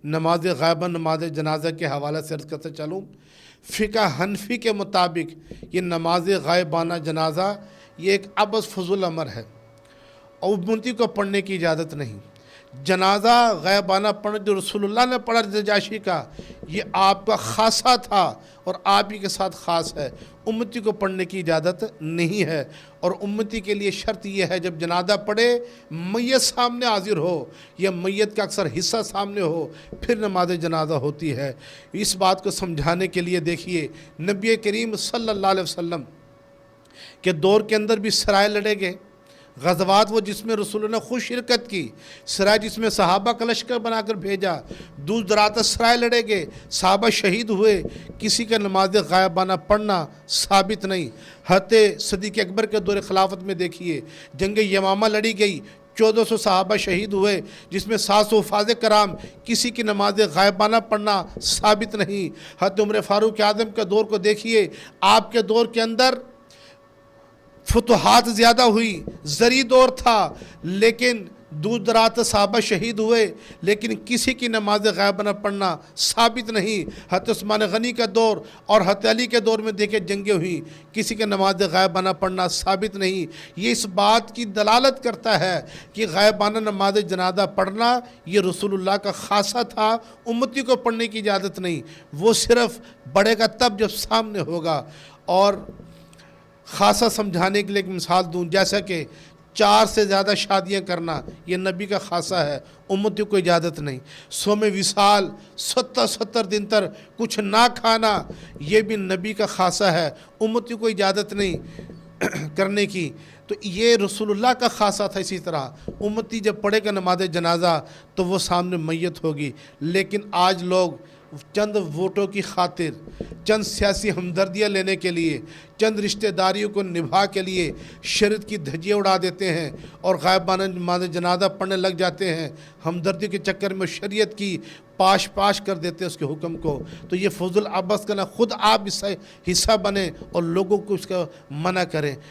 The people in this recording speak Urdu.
نماز غائبہ نماز جنازہ کے حوالے سے عرض کرتے چلوں۔ فقہ حنفی کے مطابق یہ نماز غائبانہ جنازہ یہ ایک عبث فضول امر ہے اور امتی کو پڑھنے کی اجازت نہیں۔ جنازہ غائبانہ پڑھنا جو رسول اللہ نے پڑھا نجاشی کا، یہ آپ کا خاصہ تھا اور آپ ہی کے ساتھ خاص ہے، امتی کو پڑھنے کی اجازت نہیں ہے۔ اور امتی کے لیے شرط یہ ہے جب جنازہ پڑھے میت سامنے حاضر ہو یا میت کا اکثر حصہ سامنے ہو پھر نماز جنازہ ہوتی ہے۔ اس بات کو سمجھانے کے لیے دیکھیے نبی کریم صلی اللہ علیہ وسلم کے دور کے اندر بھی سرائے لڑے گئے، غزوات وہ جس میں رسول نے خود شرکت کی، سرائے جس میں صحابہ کا لشکر بنا کر بھیجا، دور دراز سرائے لڑے گئے، صحابہ شہید ہوئے، کسی کا نماز غائبانہ پڑھنا ثابت نہیں۔ حضرت صدیق اکبر کے دور خلافت میں دیکھیے جنگ یمامہ لڑی گئی، 1400 صحابہ شہید ہوئے جس میں 700 حفاظ کرام، کسی کی نماز غائبانہ پڑھنا ثابت نہیں۔ حضرت عمر فاروق اعظم کے دور کو دیکھیے، آپ کے دور کے اندر فتوحات زیادہ ہوئی، زرعی دور تھا، لیکن دور دراز صحابہ شہید ہوئے لیکن کسی کی نماز غائبانہ پڑھنا ثابت نہیں۔ حضرت عثمان غنی کا دور اور حضرت علی کے دور میں دیکھے جنگیں ہوئی، کسی کے نماز غائبانہ پڑھنا ثابت نہیں۔ یہ اس بات کی دلالت کرتا ہے کہ غائبانہ نماز جنازہ پڑھنا یہ رسول اللہ کا خاصہ تھا، امتی کو پڑھنے کی اجازت نہیں، وہ صرف بڑھے گا تب جب سامنے ہوگا۔ اور خاصہ سمجھانے کے لیے ایک مثال دوں، جیسا کہ 4 سے زیادہ شادیاں کرنا یہ نبی کا خاصہ ہے، امتی کو اجازت نہیں۔ صوم وصال 70 دن تک کچھ نہ کھانا یہ بھی نبی کا خاصہ ہے، امتی کو اجازت نہیں کرنے کی، تو یہ رسول اللہ کا خاصہ تھا۔ اسی طرح امتی جب پڑھے گا نماز جنازہ تو وہ سامنے میت ہوگی، لیکن آج لوگ چند ووٹوں کی خاطر، چند سیاسی ہمدردیاں لینے کے لیے، چند رشتہ داریوں کو نبھا کے لیے شریعت کی دھجیاں اڑا دیتے ہیں اور غائبانہ نماز جنازہ پڑھنے لگ جاتے ہیں، ہمدردی کے چکر میں شریعت کی پاش کر دیتے ہیں اس کے حکم کو۔ تو یہ فضول عبث کا نہ خود آپ اس سے حصہ بنیں اور لوگوں کو اس کا منع کریں۔